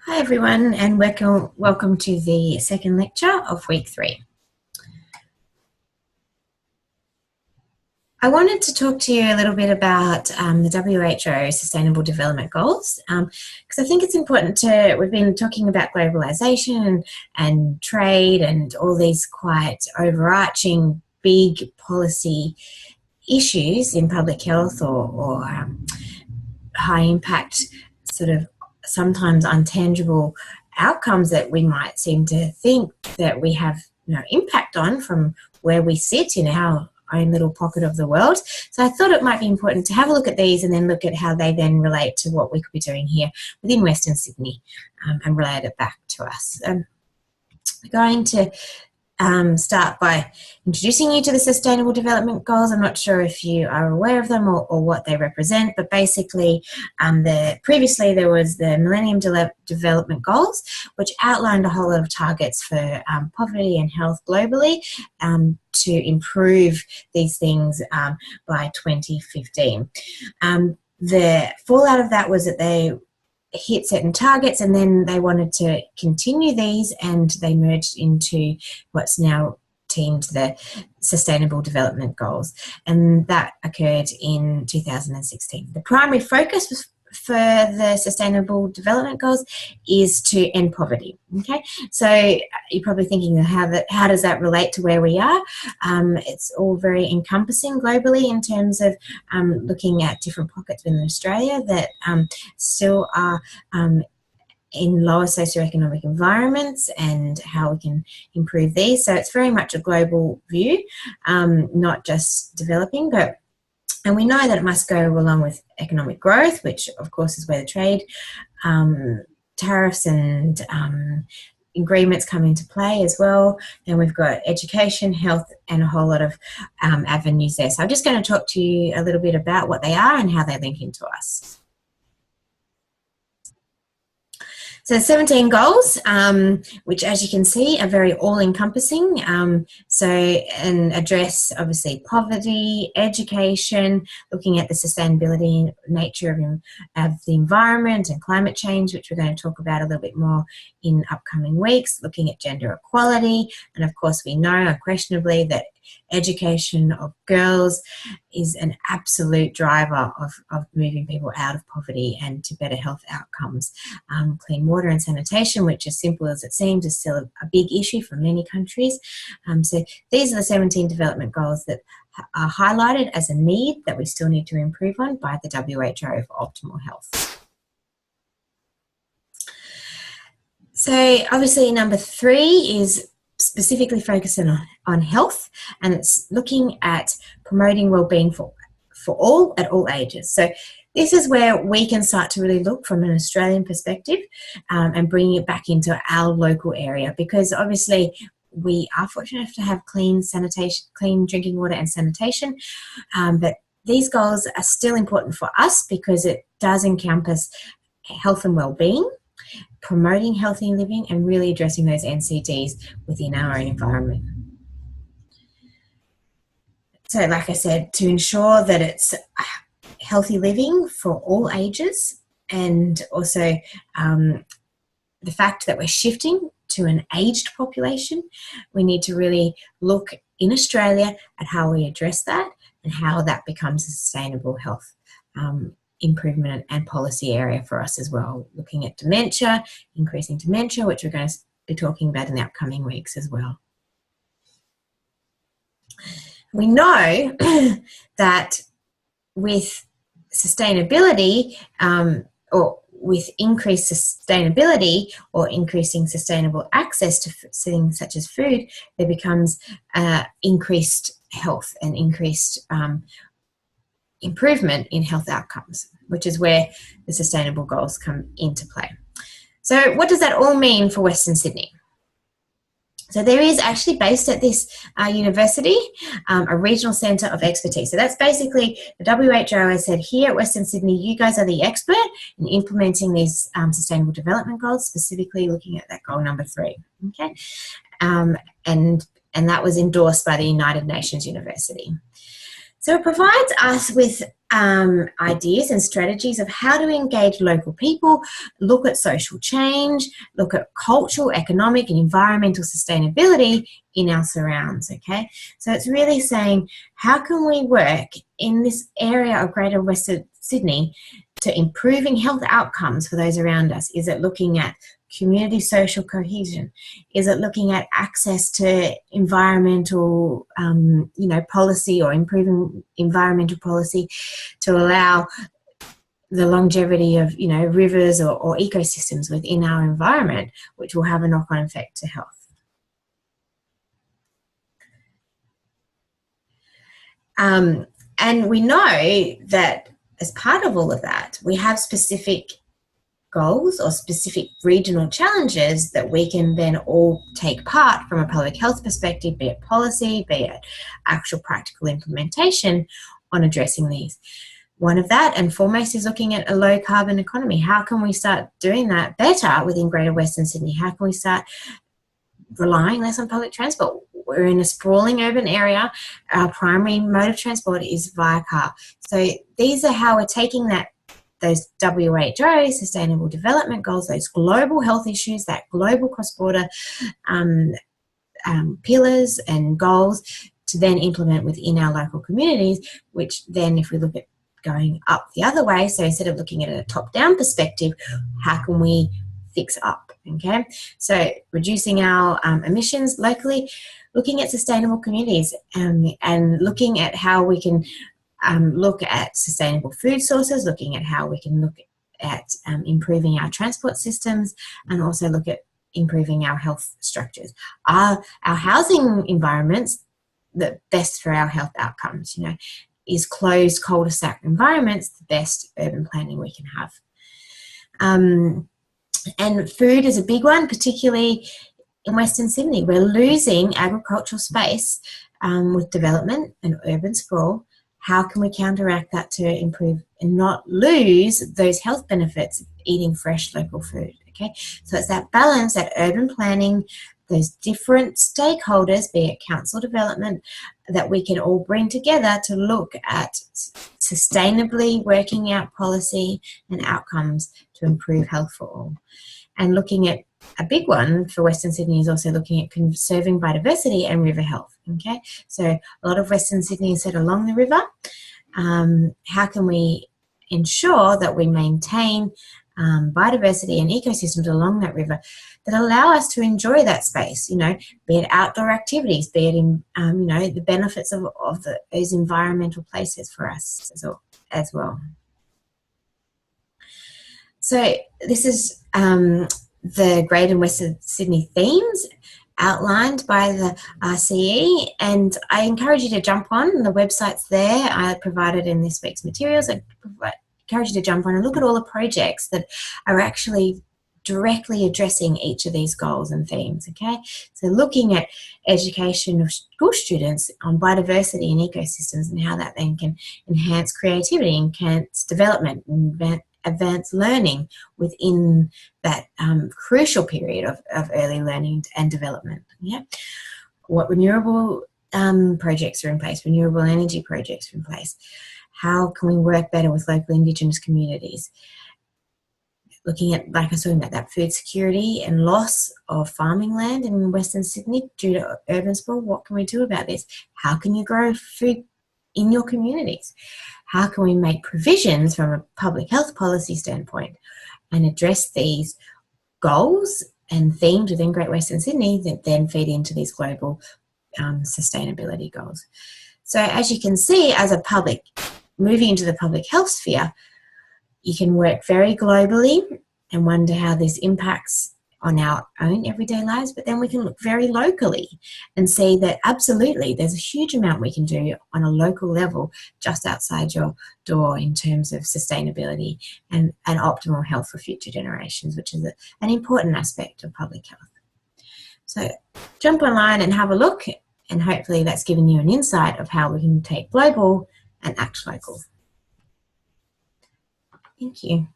Hi everyone, and welcome to the second lecture of week 3. I wanted to talk to you a little bit about the WHO Sustainable Development Goals, because I think it's important we've been talking about globalisation and trade and all these quite overarching big policy issues in public health or high impact sort of sometimes untangible outcomes that we might seem to think that we have no impact on from where we sit in our own little pocket of the world. So I thought it might be important to have a look at these and then look at how they then relate to what we could be doing here within Western Sydney and relate it back to us. We're going to start by introducing you to the Sustainable Development Goals. I'm not sure if you are aware of them or what they represent, but basically previously there was the Millennium Development Goals, which outlined a whole lot of targets for poverty and health globally to improve these things by 2015. The fallout of that was that they hit certain targets and then they wanted to continue these, and they merged into what's now teamed the Sustainable Development Goals, and that occurred in 2016. The primary focus for the Sustainable Development Goals is to end poverty. Okay, so you're probably thinking, how does that relate to where we are? It's all very encompassing globally in terms of looking at different pockets within Australia that still are in lower socioeconomic environments and how we can improve these. So it's very much a global view, not just developing, and we know that it must go along with economic growth, which of course is where the trade, tariffs and agreements come into play as well. And we've got education, health, and a whole lot of avenues there. So I'm just going to talk to you a little bit about what they are and how they link into us. So 17 goals, which as you can see are very all-encompassing, and address obviously poverty, education, looking at the sustainability nature of the environment and climate change, which we're going to talk about a little bit more in upcoming weeks, looking at gender equality, and of course we know unquestionably that education of girls is an absolute driver of moving people out of poverty and to better health outcomes. Clean water and sanitation, which as simple as it seems is still a big issue for many countries. So these are the 17 development goals that are highlighted as a need that we still need to improve on by the WHO for optimal health. So obviously number 3 is specifically focusing on health, and it's looking at promoting wellbeing for all at all ages. So this is where we can start to really look from an Australian perspective and bringing it back into our local area, because obviously we are fortunate to have clean drinking water and sanitation, but these goals are still important for us because it does encompass health and wellbeing, promoting healthy living, and really addressing those NCDs within our own environment. So like I said, to ensure that it's healthy living for all ages, and also the fact that we're shifting to an aged population, we need to really look in Australia at how we address that and how that becomes a sustainable health improvement and policy area for us as well, looking at dementia, increasing dementia, which we're going to be talking about in the upcoming weeks as well. We know that with sustainability or with increased sustainability or increasing sustainable access to things such as food, there becomes increased health and increased improvement in health outcomes, which is where the sustainable goals come into play. So what does that all mean for Western Sydney? So there is actually, based at this university, a regional centre of expertise. So that's basically the WHO has said, here at Western Sydney, you guys are the expert in implementing these sustainable development goals, specifically looking at that goal number 3. Okay, and that was endorsed by the United Nations University. So it provides us with ideas and strategies of how to engage local people, look at social change, look at cultural, economic and environmental sustainability in our surrounds, okay? So it's really saying, how can we work in this area of Greater Western Sydney to improving health outcomes for those around us? Is it looking at community social cohesion? Is it looking at access to environmental, policy, or improving environmental policy to allow the longevity of, rivers or ecosystems within our environment, which will have a knock-on effect to health? And we know that as part of all of that, we have specific goals or specific regional challenges that we can then all take part from a public health perspective, be it policy, be it actual practical implementation on addressing these. One of that and foremost is looking at a low carbon economy. How can we start doing that better within Greater Western Sydney? How can we start relying less on public transport? We're in a sprawling urban area. Our primary mode of transport is via car. So these are how we're taking those WHO Sustainable Development Goals, those global health issues, that global cross-border pillars and goals to then implement within our local communities, which then if we look at going up the other way, so instead of looking at a top-down perspective, how can we fix up, okay? So reducing our emissions locally, looking at sustainable communities and looking at how we can look at sustainable food sources, looking at how we can look at improving our transport systems, and also look at improving our health structures. Are our housing environments the best for our health outcomes? Is closed cul-de-sac environments the best urban planning we can have? And food is a big one, particularly in Western Sydney. We're losing agricultural space with development and urban sprawl. How can we counteract that to improve and not lose those health benefits of eating fresh local food, okay? So it's that balance, that urban planning, those different stakeholders, be it council development, that we can all bring together to look at sustainably working out policy and outcomes to improve health for all. And looking at a big one for Western Sydney is also looking at conserving biodiversity and river health, okay? So a lot of Western Sydney is set along the river. How can we ensure that we maintain biodiversity and ecosystems along that river that allow us to enjoy that space, be it outdoor activities, be it in, the benefits of those environmental places for us as well. So this is the Greater Western Sydney themes outlined by the RCE, and I encourage you to jump on. The website's there. I provided in this week's materials. I encourage you to jump on and look at all the projects that are actually directly addressing each of these goals and themes, okay? So looking at education of school students on biodiversity and ecosystems and how that then can enhance creativity, enhance development, and advanced learning within that crucial period of early learning and development. Yeah, what renewable projects are in place, renewable energy projects are in place. How can we work better with local Indigenous communities? Looking at, like I was talking about, that food security and loss of farming land in Western Sydney due to urban sprawl. What can we do about this? How can you grow food in your communities? How can we make provisions from a public health policy standpoint and address these goals and themes within Great Western Sydney that then feed into these global sustainability goals? So as you can see, as a public, moving into the public health sphere, you can work very globally and wonder how this impacts on our own everyday lives, but then we can look very locally and see that absolutely there's a huge amount we can do on a local level just outside your door in terms of sustainability and optimal health for future generations, which is an important aspect of public health. So jump online and have a look, and hopefully that's given you an insight of how we can take global and act local. Thank you.